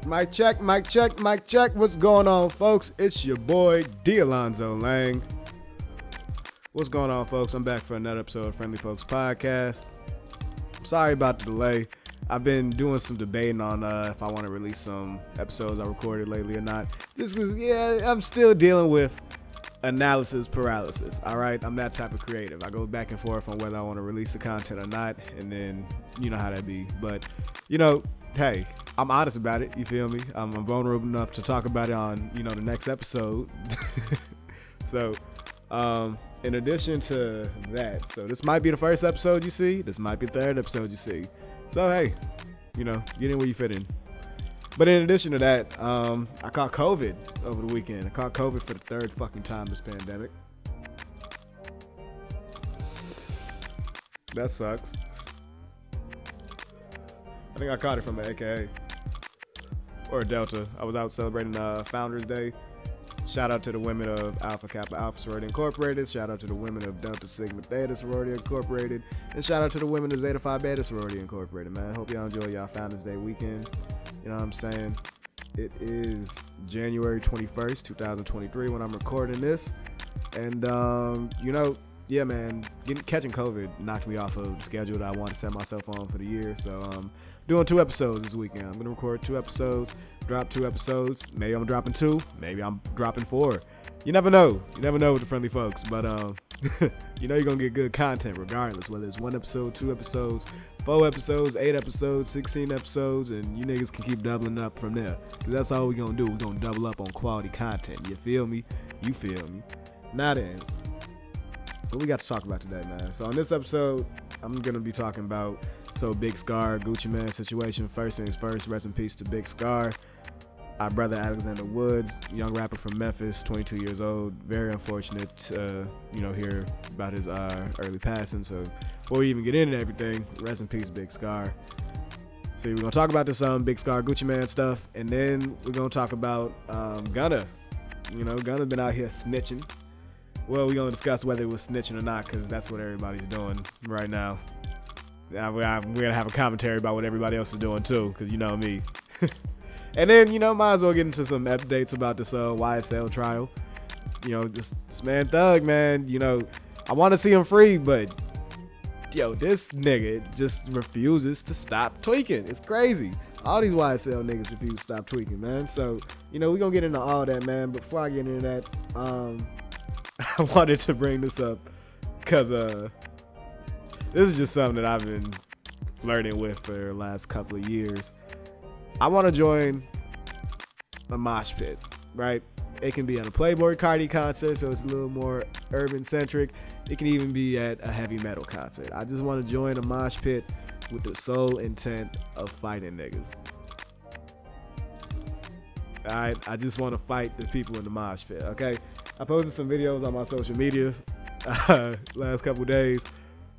Mic check, mic check, mic check. What's going on, folks? It's your boy, D. Alonzo Lang. What's going on, folks? I'm back for another episode of Friendly Folks Podcast. I'm sorry about the delay. I've been doing some debating on if I want to release some episodes I recorded lately or not. Just because, I'm still dealing with analysis paralysis, all right? I'm that type of creative. I go back and forth on whether I want to release the content or not, and then you know how that be. But, hey, I'm honest about it, you feel me? I'm vulnerable enough to talk about it on, the next episode. So, in addition to that, so this might be the first episode you see. This might be the third episode you see. So, hey, get in where you fit in. But in addition to that, I caught COVID over the weekend. I caught COVID for the third fucking time this pandemic. That sucks. I think I caught it from an AKA or a Delta. I was out celebrating Founders Day. Shout out to the women of Alpha Kappa Alpha Sorority Incorporated. Shout out to the women of Delta Sigma Theta Sorority Incorporated. And shout out to the women of Zeta Phi Beta Sorority Incorporated, man. Hope y'all enjoy y'all Founders Day weekend. You know what I'm saying? It is January 21st, 2023 when I'm recording this. And, yeah, man, catching COVID knocked me off of the schedule that I want to set myself on for the year. So, doing 2 episodes this weekend. I'm going to record 2 episodes, drop 2 episodes. Maybe I'm dropping 2. Maybe I'm dropping 4. You never know. You never know with the Friendly Folks. But, you're going to get good content regardless, whether it's 1 episode, 2 episodes, 4 episodes, 8 episodes, 16 episodes, and you niggas can keep doubling up from there. Because that's all we're going to do. We're going to double up on quality content. You feel me? You feel me? Now then, what we got to talk about today, man? So on this episode, I'm going to be talking about Big Scarr, Gucci Mane situation. First things first, rest in peace to Big Scarr. Our brother Alexander Woods, young rapper from Memphis, 22 years old. Very unfortunate to, hear about his early passing. So before we even get into everything, rest in peace, Big Scarr. So we're going to talk about this Big Scarr, Gucci Mane stuff. And then we're going to talk about Gunna. Gunna's been out here snitching. Well, we're going to discuss whether it was snitching or not, because that's what everybody's doing right now. We're going to have a commentary about what everybody else is doing, too, because you know me. And then, might as well get into some updates about this YSL trial. This man Thug, man, I want to see him free, but, this nigga just refuses to stop tweaking. It's crazy. All these YSL niggas refuse to stop tweaking, man. So, we're going to get into all that, man. But before I get into that, I wanted to bring this up because this is just something that I've been flirting with for the last couple of years. I want to join a mosh pit, right? It can be at a Playboi Carti concert, so it's a little more urban-centric. It can even be at a heavy metal concert. I just want to join a mosh pit with the sole intent of fighting niggas. I just want to fight the people in the mosh pit, okay? I posted some videos on my social media last couple days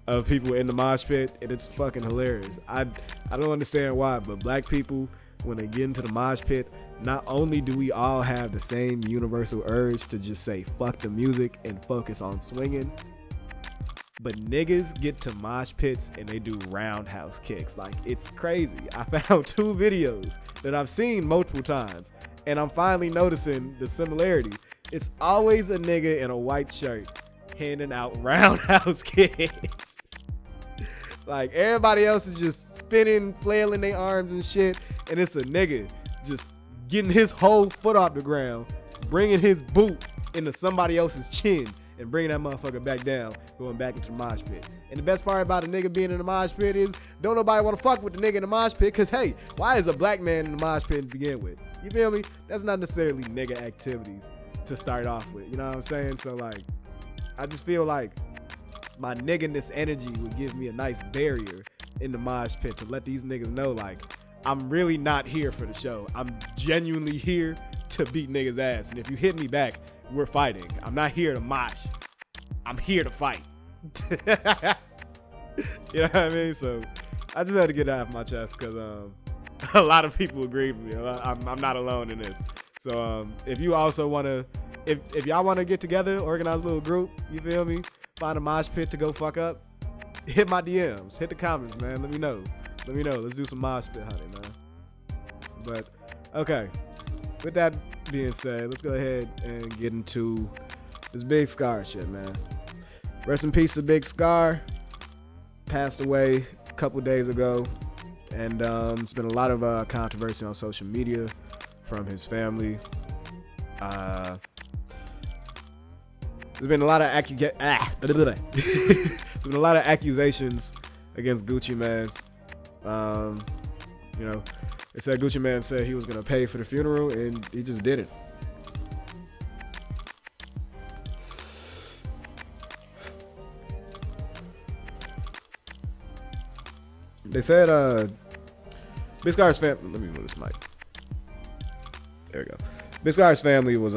of people in the mosh pit, and it's fucking hilarious. I don't understand why, but black people, when they get into the mosh pit, not only do we all have the same universal urge to just say fuck the music and focus on swinging, but niggas get to mosh pits and they do roundhouse kicks. Like, it's crazy. I found 2 videos that I've seen multiple times, and I'm finally noticing the similarity. It's always a nigga in a white shirt handing out roundhouse kicks. Like, everybody else is just spinning, flailing their arms and shit, and it's a nigga just getting his whole foot off the ground, bringing his boot into somebody else's chin, and bringing that motherfucker back down, going back into the mosh pit. And the best part about a nigga being in the mosh pit is don't nobody want to fuck with the nigga in the mosh pit, because, hey, why is a black man in the mosh pit to begin with? You feel me? That's not necessarily nigga activities to start off with, you know what I'm saying? So, like, I just feel like my nigga-ness energy would give me a nice barrier in the mosh pit to let these niggas know, like, I'm really not here for the show. I'm genuinely here to beat niggas' ass. And if you hit me back, we're fighting. I'm not here to mosh. I'm here to fight. You know what I mean? So I just had to get it off my chest because a lot of people agree with me. I'm not alone in this. So if you also want to, if y'all want to get together, organize a little group, you feel me? Find a mosh pit to go fuck up, hit my DMs, hit the comments, man. Let me know. Let's do some mosh pit hunting, man. But Okay. With that being said, let's go ahead and get into this Big Scarr shit, man. Rest in peace to Big Scarr. Passed away a couple days ago. And it's been a lot of controversy on social media from his family. There's been a lot of accusations against Gucci Mane. You know, they said Gucci Mane said he was gonna pay for the funeral, and he just didn't. They said Big Scarr's family. Let me move this mic. There we go. Big Scarr's family was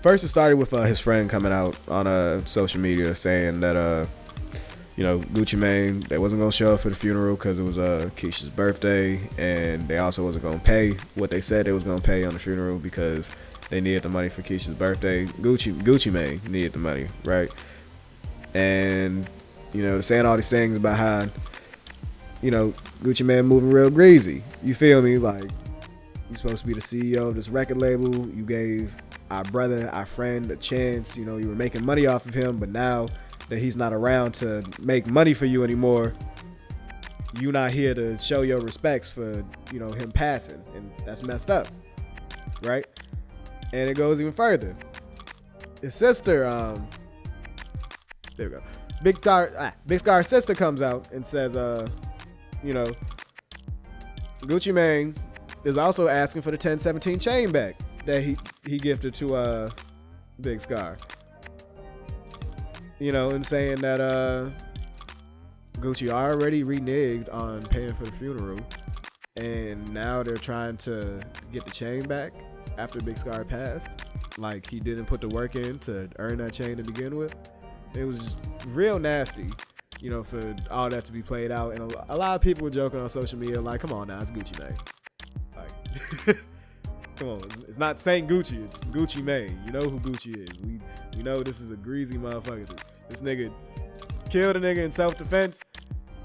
first it started with his friend coming out on social media saying that you know, Gucci Mane, they wasn't gonna show up for the funeral because it was Keisha's birthday, and they also wasn't gonna pay what they said they was gonna pay on the funeral because they needed the money for Keisha's birthday. Gucci Mane needed the money, right? And you know, they're saying all these things about how, you know, Gucci Mane moving real greasy. You feel me? Like, you're supposed to be the CEO of this record label. You gave our brother, our friend, a chance. You know, you were making money off of him, but now that he's not around to make money for you anymore, you're not here to show your respects for, you know, him passing, and that's messed up, right? And it goes even further. His sister, there we go. Big Scarr's sister comes out and says, you know, Gucci Mane is also asking for the 1017 chain back that he gifted to Big Scarr. You know, and saying that Gucci already reneged on paying for the funeral, and now they're trying to get the chain back after Big Scarr passed. Like, he didn't put the work in to earn that chain to begin with. It was just real nasty, you know, for all that to be played out. And a lot of people were joking on social media, like, come on now, it's Gucci Mane. Like, come on, it's not Saint Gucci, it's Gucci Mane. You know who Gucci is. We know this is a greasy motherfucker. This nigga killed a nigga in self-defense.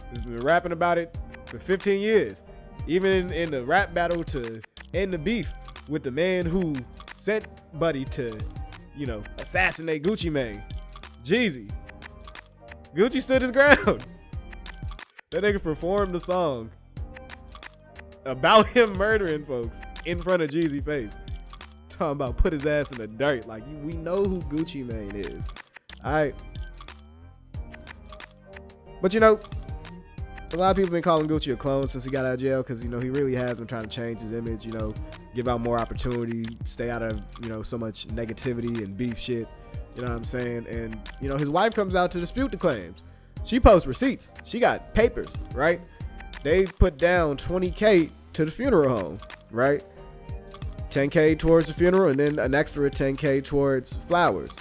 He's been rapping about it for 15 years. Even in the rap battle to end the beef with the man who sent Buddy to, you know, assassinate Gucci Mane, Jeezy. Gucci stood his ground. That nigga performed the song about him murdering folks in front of Jeezy's face. Talking about put his ass in the dirt. Like, we know who Gucci Mane is. Alright. But you know, a lot of people have been calling Gucci a clone since he got out of jail, because, you know, he really has been trying to change his image, you know, give out more opportunity, stay out of, you know, so much negativity and beef shit. You know what I'm saying? And, you know, his wife comes out to dispute the claims. She posts receipts. She got papers, right? They put down $20K to the funeral home, right? $10K towards the funeral, and then an extra $10K towards flowers.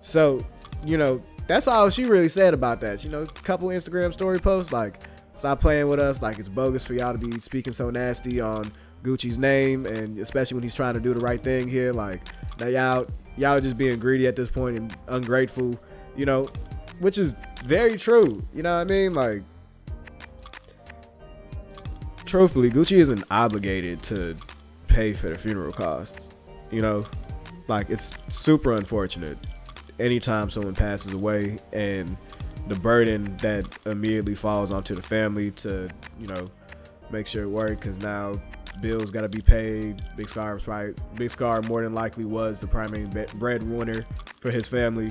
So, you know, that's all she really said about that. You know, a couple Instagram story posts like, stop playing with us, like it's bogus for y'all to be speaking so nasty on Gucci's name, and especially when he's trying to do the right thing here. Like, now y'all just being greedy at this point and ungrateful, you know, which is very true. You know what I mean? Like, truthfully, Gucci isn't obligated to pay for the funeral costs. You know, like, it's super unfortunate anytime someone passes away, and the burden that immediately falls onto the family to, you know, make sure it works, because now bills got to be paid. Big Scarr more than likely was the primary breadwinner for his family.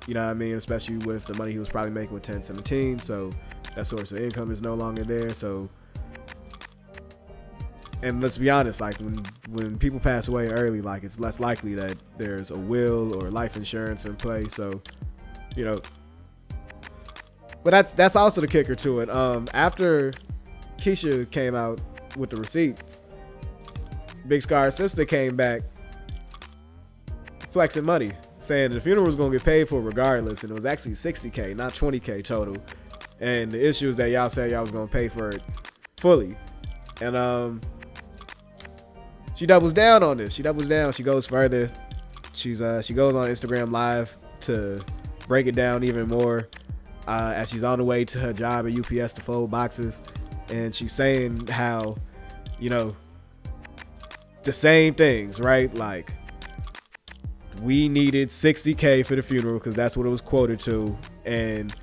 You know what I mean? Especially with the money he was probably making with 1017. So that source of income is no longer there. So, and let's be honest, like, when people pass away early, like, it's less likely that there's a will or life insurance in play. So, you know, but that's also the kicker to it. After Keisha came out with the receipts, Big Scarr's sister came back flexing money, saying the funeral was gonna get paid for regardless, and it was actually $60K, not $20K total. And the issue is that y'all said y'all was gonna pay for it fully, and she doubles down on this. She doubles down. She goes further. She goes on Instagram Live to break it down even more, as she's on the way to her job at UPS to fold boxes, and she's saying how, you know, the same things, right? Like, we needed $60K for the funeral because that's what it was quoted to, and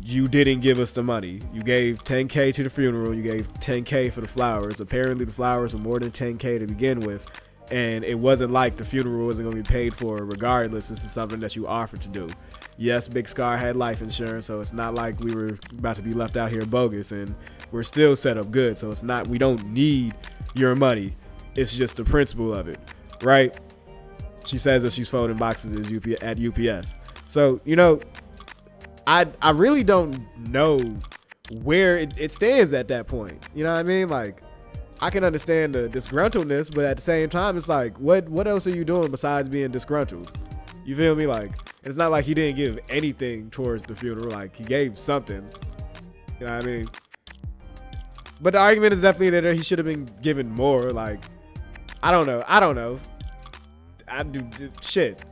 you didn't give us the money. You gave $10K to the funeral, you gave $10K for the flowers. Apparently the flowers were more than $10K to begin with, and it wasn't like the funeral wasn't going to be paid for regardless. This is something that you offered to do. Yes, Big Scarr had life insurance, so it's not like we were about to be left out here bogus, and we're still set up good, so it's not, we don't need your money. It's just the principle of it, right? She says that she's folding boxes at UPS. So, you know, I really don't know where it stands at that point. You know what I mean? Like, I can understand the disgruntledness, but at the same time, it's like, what else are you doing besides being disgruntled? You feel me? Like, it's not like he didn't give anything towards the funeral. Like, he gave something. You know what I mean? But the argument is definitely that he should have been given more. Like, I don't know. I do shit.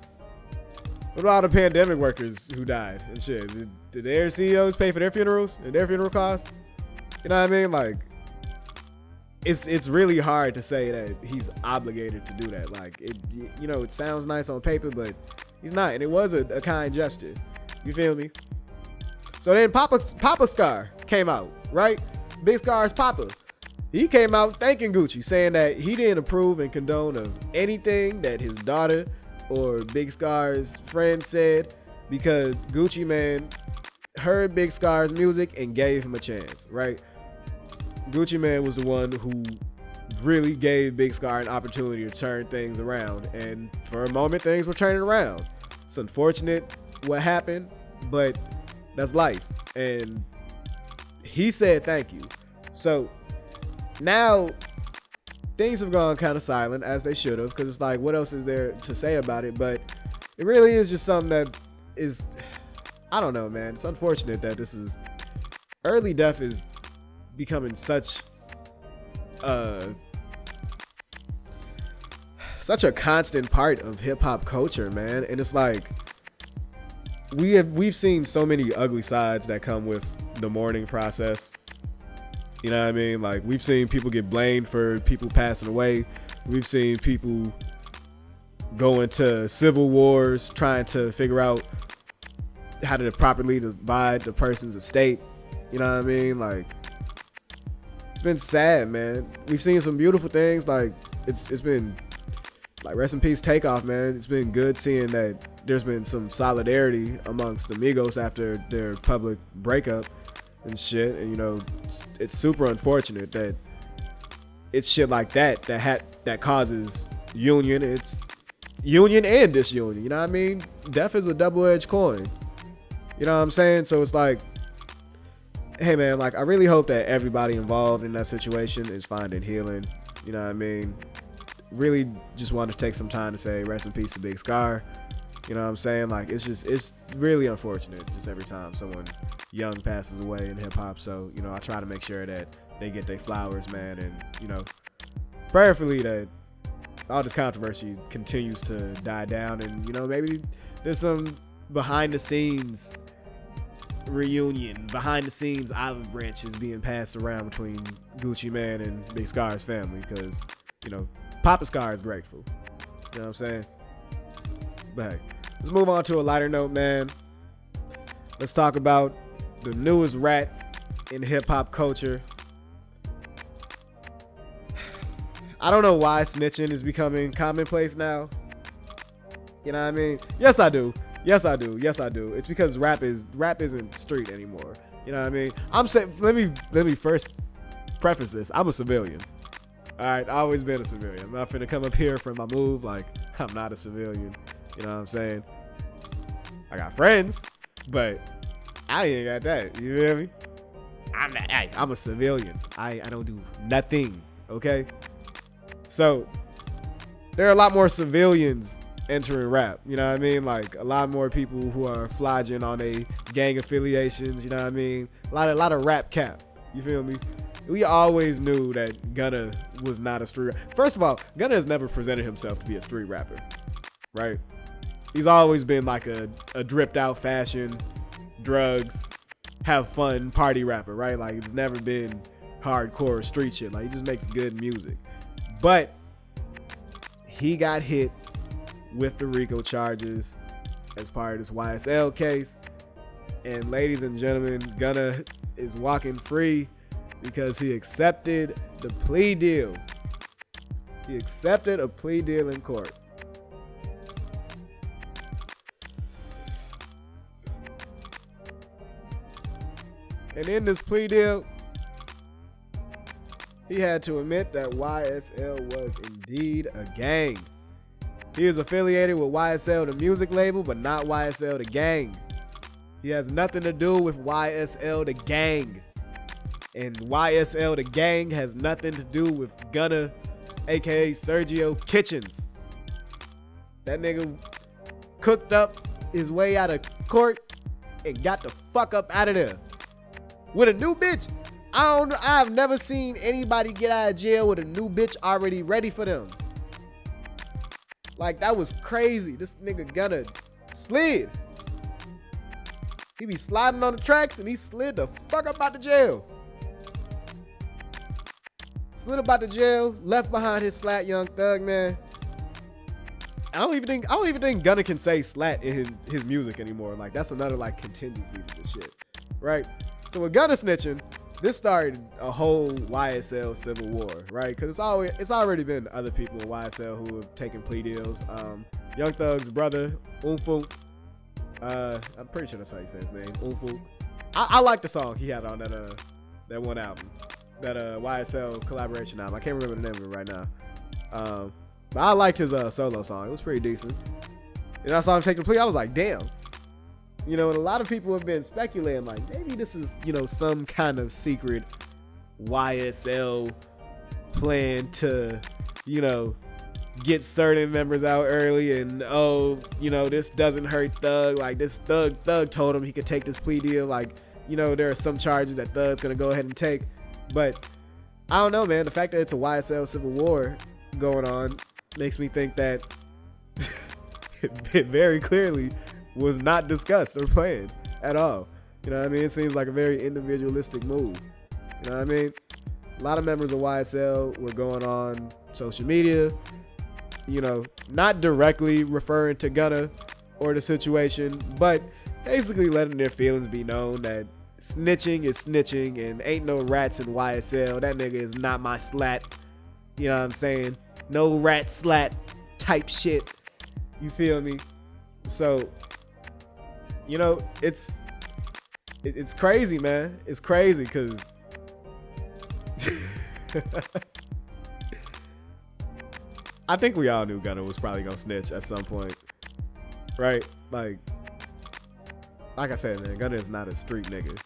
What about all the pandemic workers who died and shit? Did their CEOs pay for their funerals and their funeral costs? You know what I mean? Like, it's really hard to say that he's obligated to do that. Like, you know, it sounds nice on paper, but he's not. And it was a kind gesture. You feel me? So then Papa Scarr came out, right? Big Scarr's papa. He came out thanking Gucci, saying that he didn't approve and condone of anything that his daughter or Big Scarr's friend said, because Gucci Mane heard Big Scarr's music and gave him a chance, right? Gucci Mane was the one who really gave Big Scarr an opportunity to turn things around, and for a moment things were turning around. It's unfortunate what happened, but that's life, and he said thank you. So now things have gone kind of silent, as they should have, because it's like, what else is there to say about it? But it really is just something that is, I don't know, man. It's unfortunate that this is, early death is becoming such a constant part of hip-hop culture, man. And it's like, we've seen so many ugly sides that come with the mourning process. You know what I mean? Like, we've seen people get blamed for people passing away. We've seen people go into civil wars trying to figure out how to properly divide the person's estate. You know what I mean? Like, it's been sad, man. We've seen some beautiful things. Like, it's been, like, rest in peace Takeoff, man. It's been good seeing that there's been some solidarity amongst the Migos after their public breakup and shit. And, you know, it's super unfortunate that it's shit like that causes union. It's union and disunion. You know what I mean? Death is a double-edged coin. You know what I'm saying? So it's like, hey man, like, I really hope that everybody involved in that situation is finding healing. You know what I mean? Really just wanted to take some time to say rest in peace to Big Scarr. You know what I'm saying? Like, it's really unfortunate just every time someone young passes away in hip hop. So, you know, I try to make sure that they get their flowers, man. And, you know, prayerfully that all this controversy continues to die down. And, you know, maybe there's some behind the scenes reunion, behind the scenes olive branches being passed around between Gucci Mane and Big Scarr's family. Because, you know, Papa Scarr is grateful. You know what I'm saying? But hey, let's move on to a lighter note, man. Let's talk about the newest rat in hip-hop culture. I don't know why snitching is becoming commonplace now. You know what I mean? Yes, I do. It's because rap isn't street anymore. You know what I mean? I'm saying, let me first preface this. I'm a civilian. All right, I've always been a civilian. I'm not finna come up here for my move like I'm not a civilian. You know what I'm saying? I got friends, but I ain't got that. You feel me? I'm a civilian. I don't do nothing. Okay? So there are a lot more civilians entering rap. You know what I mean? Like, a lot more people who are flogging on a gang affiliations. You know what I mean? A lot of rap cap. You feel me? We always knew that Gunna was not a street rapper. First of all, Gunna has never presented himself to be a street rapper, right? He's always been like a dripped out fashion, drugs, have fun, party rapper, right? Like, it's never been hardcore street shit. Like, he just makes good music. But he got hit with the Rico charges as part of this YSL case. And ladies and gentlemen, Gunna is walking free because he accepted the plea deal. He accepted a plea deal in court. And in this plea deal, he had to admit that YSL was indeed a gang. He is affiliated with YSL, the music label, but not YSL, the gang. He has nothing to do with YSL, the gang. And YSL, the gang, has nothing to do with Gunna, aka Sergio Kitchens. That nigga cooked up his way out of court and got the fuck up out of there with a new bitch. I've never seen anybody get out of jail with a new bitch already ready for them. Like, that was crazy. This nigga Gunna slid. He be sliding on the tracks and he slid the fuck up out the jail. Slid up out the jail, left behind his slat Young Thug, man. I don't even think Gunna can say slat in his music anymore. Like, that's another like contingency to this shit. Right? So with Gunna snitching, this started a whole YSL civil war, right? Because it's already been other people in YSL who have taken plea deals. Young Thug's brother, Unfu. I'm pretty sure that's how you say his name, Unfu. I like the song he had on that one album, that YSL collaboration album. I can't remember the name of it right now. But I liked his solo song. It was pretty decent. And I saw him take the plea. I was like, damn. You know, and a lot of people have been speculating, like, maybe this is, you know, some kind of secret YSL plan to, you know, get certain members out early and, oh, you know, this doesn't hurt Thug. Like, this Thug told him he could take this plea deal. Like, you know, there are some charges that Thug's going to go ahead and take. But I don't know, man. The fact that it's a YSL civil war going on makes me think that it very clearly was not discussed or planned at all. You know what I mean? It seems like a very individualistic move. You know what I mean? A lot of members of YSL were going on social media, you know, not directly referring to Gunna or the situation, but basically letting their feelings be known that snitching is snitching and ain't no rats in YSL. That nigga is not my slat. You know what I'm saying? No rat slat type shit. You feel me? So, you know, it's crazy, man. It's crazy because I think we all knew Gunna was probably gonna snitch at some point, right? Like I said, man, Gunna is not a street nigga.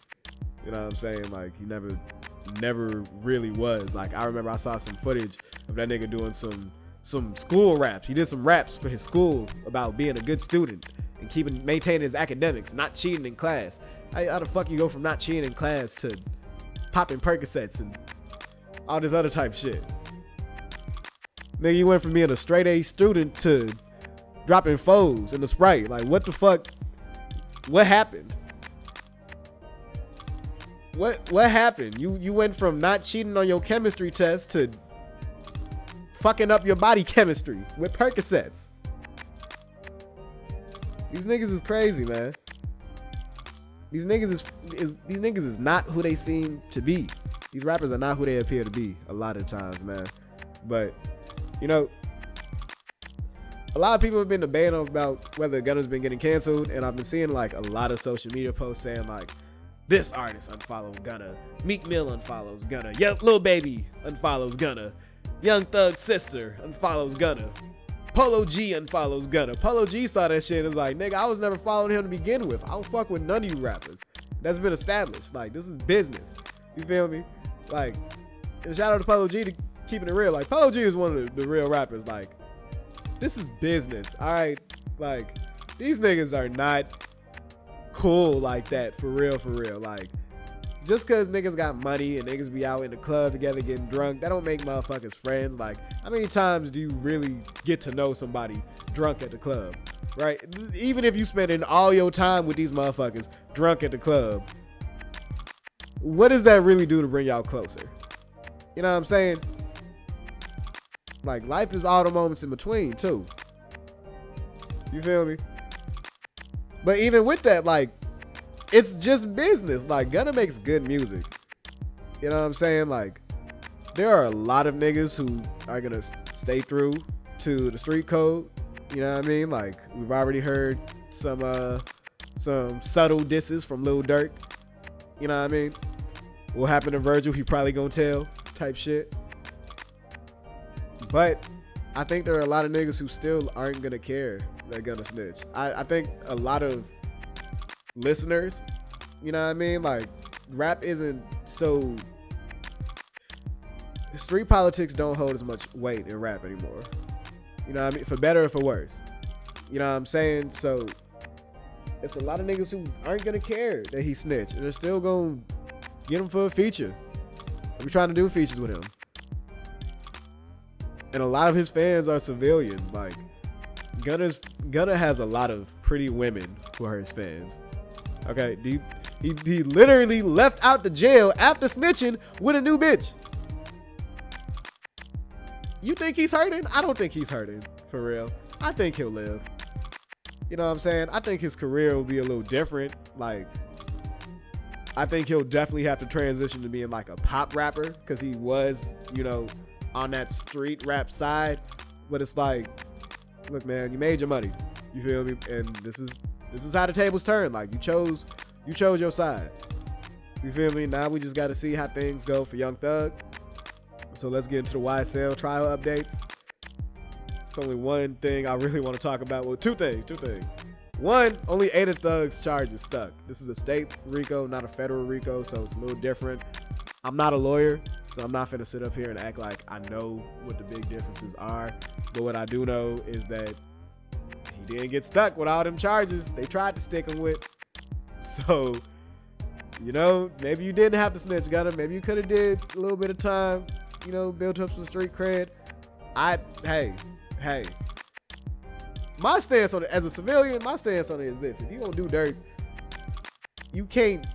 You know what I'm saying? Like, he never really was. Like, I remember I saw some footage of that nigga doing some school raps. He did some raps for his school about being a good student and maintaining his academics, not cheating in class. How the fuck you go from not cheating in class to popping Percocets and all this other type shit? Nigga, you went from being a straight A student to dropping foes in the Sprite. Like, what the fuck? What happened? What happened? You went from not cheating on your chemistry test to fucking up your body chemistry with Percocets. These niggas is crazy, man. These niggas is not who they seem to be. These rappers are not who they appear to be a lot of times, man. But, you know, a lot of people have been debating about whether Gunna's been getting canceled, and I've been seeing like a lot of social media posts saying like, this artist unfollowed Gunna, Meek Mill unfollows Gunna, Lil Baby unfollows Gunna, Young Thug's sister unfollows Gunna, Polo G unfollows Gunna. Polo G saw that shit and was like, nigga, I was never following him to begin with. I don't fuck with none of you rappers. That's been established. Like, this is business. You feel me? Like, and shout out to Polo G to keeping it real. Like, Polo G is one of the real rappers. Like, this is business. All right. Like, these niggas are not cool like that. For real, for real. Like, just because niggas got money and niggas be out in the club together getting drunk, that don't make motherfuckers friends. Like, how many times do you really get to know somebody drunk at the club, right? Even if you spending all your time with these motherfuckers drunk at the club, what does that really do to bring y'all closer? You know what I'm saying? Like, life is all the moments in between, too. You feel me? But even with that, like, it's just business. Like, Gunna makes good music. You know what I'm saying? Like, there are a lot of niggas who are gonna stay true to the street code. You know what I mean? Like, we've already heard some subtle disses from Lil Durk. You know what I mean? What happened to Virgil, he probably gonna tell type shit. But I think there are a lot of niggas who still aren't gonna care they're gonna snitch. I think a lot of listeners, you know what I mean? Like, rap isn't so... Street politics don't hold as much weight in rap anymore. You know what I mean? For better or for worse. You know what I'm saying? So, it's a lot of niggas who aren't gonna care that he snitched. And they're still gonna get him for a feature. I'm trying to do features with him. And a lot of his fans are civilians. Like, Gunna has a lot of pretty women who are his fans. Okay, he literally left out the jail after snitching with a new bitch. You think he's hurting? I don't think he's hurting, for real. I think he'll live. You know what I'm saying? I think his career will be a little different. Like, I think he'll definitely have to transition to being like a pop rapper, because he was, you know, on that street rap side. But it's like, look, man, you made your money. You feel me? And this is how the tables turn. Like, you chose your side. You feel me? Now we just got to see how things go for Young Thug. So let's get into the YSL trial updates. It's only one thing I really want to talk about. Well, two things. One, only 8 of Thug's charges stuck. This is a state RICO, not a federal RICO, so it's a little different. I'm not a lawyer, so I'm not finna sit up here and act like I know what the big differences are. But what I do know is that he didn't get stuck with all them charges they tried to stick him with. So, you know, maybe you didn't have to snitch, Gunna. Maybe you could have did a little bit of time, you know, built up some street cred. Hey. My stance on it, as a civilian, my stance on it is this. If you gonna do dirt, you can't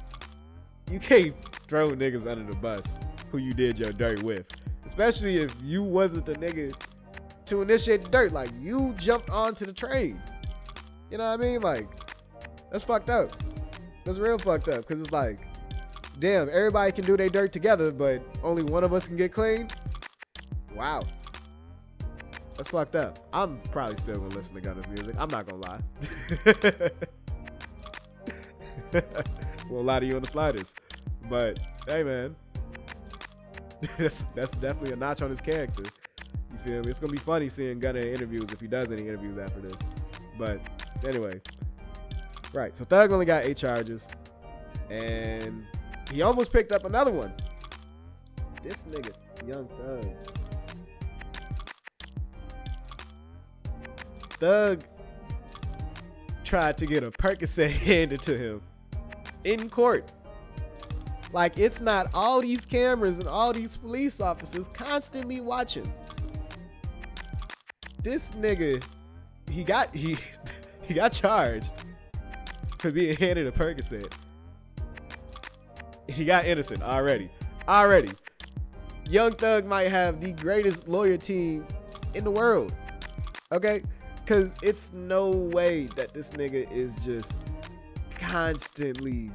throw niggas under the bus who you did your dirt with. Especially if you wasn't the nigga to initiate the dirt. Like, you jumped onto the train. You know what I mean? Like, that's fucked up. That's real fucked up. Because it's like, damn, everybody can do their dirt together, but only one of us can get clean? Wow. That's fucked up. I'm probably still gonna listen to Gunna's music. I'm not gonna lie. Won't lie to you on the slightest. But, hey, man. that's definitely a notch on his character. You feel me? It's gonna be funny seeing Gunna in interviews if he does any interviews after this. But, anyway. Right, so Thug only got 8 charges. And he almost picked up another one. This nigga, Young Thug. Thug tried to get a Percocet handed to him in court. Like, it's not all these cameras and all these police officers constantly watching. This nigga, he got charged for being handed a Percocet. He got innocent already. Young Thug might have the greatest lawyer team in the world. Okay? Because it's no way that this nigga is just constantly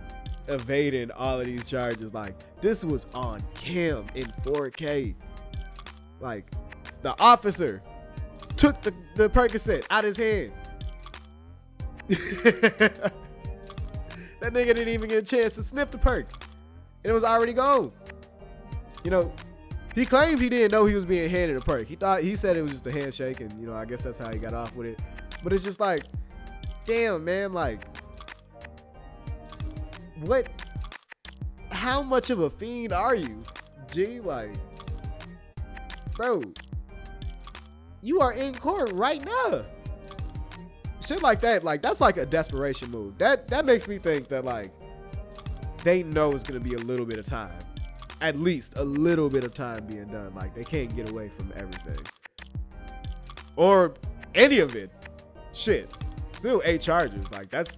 evading all of these charges. Like, this was on cam in 4K. Like, the officer took the Percocet out his hand. That nigga didn't even get a chance to sniff the perk. And it was already gone. You know, he claimed he didn't know he was being handed a perk. He said it was just a handshake, and, you know, I guess that's how he got off with it. But it's just like, damn, man, like, what? How much of a fiend are you, G? Like, bro, you are in court right now. Shit like that, like, that's like a desperation move. That makes me think that, like, they know it's gonna be a little bit of time. At least a little bit of time being done. Like, they can't get away from everything. Or any of it. Shit. Still 8 charges. Like, that's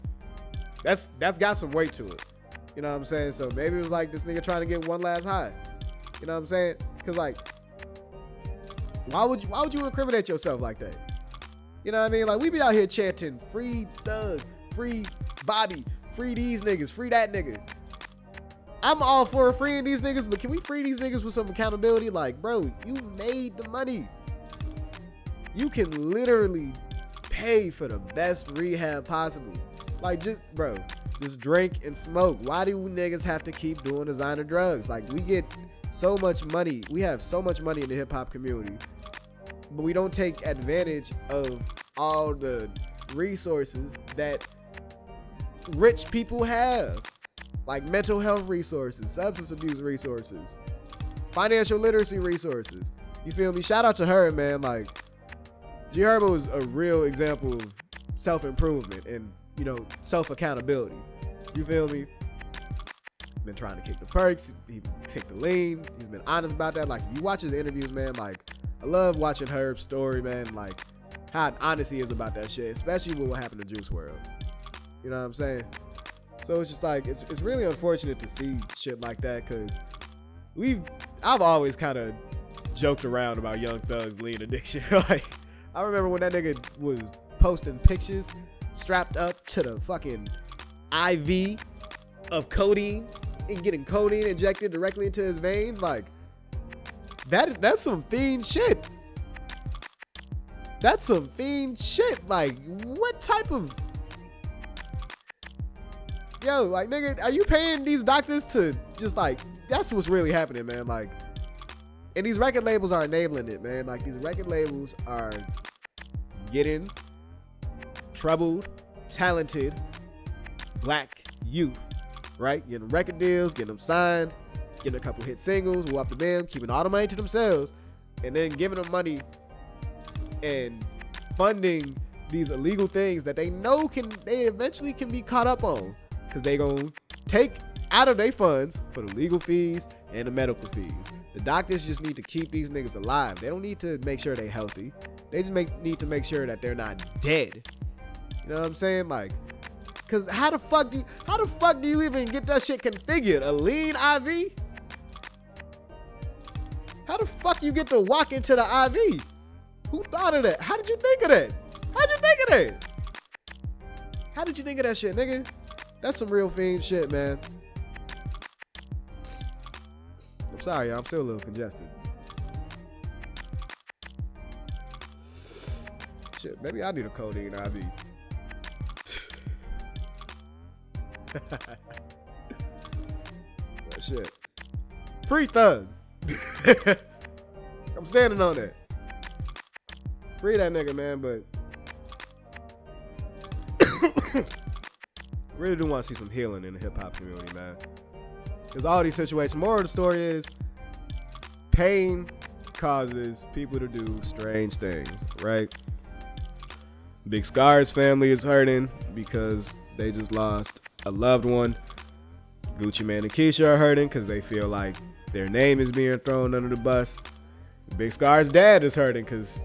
got some weight to it. You know what I'm saying? So maybe it was like this nigga trying to get one last high. You know what I'm saying? Because, like, Why would you incriminate yourself like that? You know what I mean? Like, we be out here chanting, free Thug, free Bobby, free these niggas, free that nigga. I'm all for freeing these niggas, but can we free these niggas with some accountability? Like, bro, you made the money. You can literally pay for the best rehab possible. Like, just drink and smoke. Why do niggas have to keep doing designer drugs? Like, we get so much money. We have so much money in the hip hop community, but we don't take advantage of all the resources that rich people have. Like mental health resources, substance abuse resources, financial literacy resources. You feel me? Shout out to her, man. Like, G Herbo is a real example of self-improvement and, you know, self-accountability. You feel me? Been trying to kick the perks. He kicked the lean. He's been honest about that. Like, you watch his interviews, man. Like, I love watching Herb's story, man. Like, how honest he is about that shit, especially with what happened to Juice WRLD. You know what I'm saying? So it's just like, it's really unfortunate to see shit like that, because I've always kind of joked around about Young Thug's lean addiction. Like, I remember when that nigga was posting pictures strapped up to the fucking IV of codeine and getting codeine injected directly into his veins. Like, that's some fiend shit. That's some fiend shit. Like, what type of... Yo, like, nigga, are you paying these doctors to just, like, that's what's really happening, man. Like, and these record labels are enabling it, man. Like, these record labels are getting troubled, talented black youth, right? Getting record deals, getting them signed, getting a couple hit singles, who up to them, keeping all the money to themselves, and then giving them money and funding these illegal things that they know they eventually can be caught up on. Because they gonna take out of their funds for the legal fees and the medical fees. The doctors just need to keep these niggas alive. They don't need to make sure they're healthy. They just need to make sure that they're not dead. You know what I'm saying? Like, because how the fuck do you even get that shit configured? A lean IV? How the fuck you get to walk into the IV? Who thought of that? How did you think of that? How'd you think of that? How did you think of that shit, nigga? That's some real fiend shit, man. I'm sorry, y'all. I'm still a little congested. Shit, maybe I need a codeine IV. But shit. Free Thug. I'm standing on that. Free that nigga, man, but really do want to see some healing in the hip-hop community, man. Because all these situations, moral of the story is, pain causes people to do strange things, right? Big Scarr's family is hurting because they just lost a loved one. Gucci Mane and Keisha are hurting because they feel like their name is being thrown under the bus. Big Scarr's dad is hurting because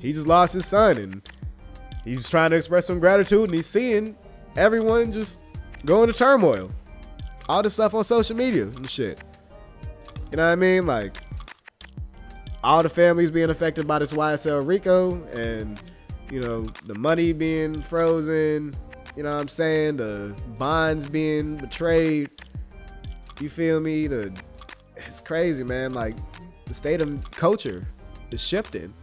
he just lost his son, and he's trying to express some gratitude, and he's seeing everyone just go into turmoil. All this stuff on social media and shit. You know what I mean? Like, all the families being affected by this YSL Rico, and, you know, the money being frozen. You know what I'm saying? The bonds being betrayed. You feel me? It's crazy, man. Like, the state of culture is shifting.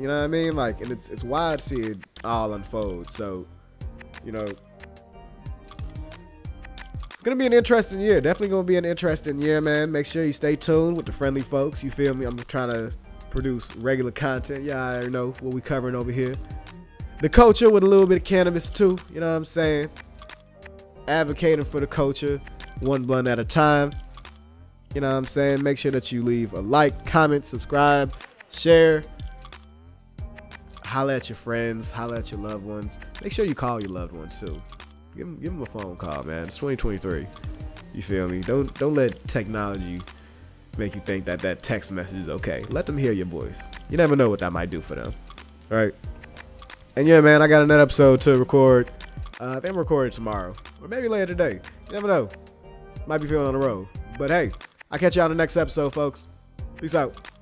You know what I mean? Like, and it's wild to see it all unfold. So, you know, it's going to be an interesting year. Definitely going to be an interesting year, man. Make sure you stay tuned with the friendly folks. You feel me? I'm trying to produce regular content. Yeah, I already know what we covering over here. The culture with a little bit of cannabis too. You know what I'm saying? Advocating for the culture, one blunt at a time. You know what I'm saying? Make sure that you leave a like, comment, subscribe, share. Holla at your friends, holla at your loved ones. Make sure you call your loved ones too. Give them a phone call, man. It's 2023. You feel me? Don't let technology make you think that text message is okay. Let them hear your voice. You never know what that might do for them. All right? And yeah, man, I got another episode to record. I think I'm recording tomorrow, or maybe later today. You never know. Might be feeling on the road. But hey, I'll catch you on the next episode, folks. Peace out.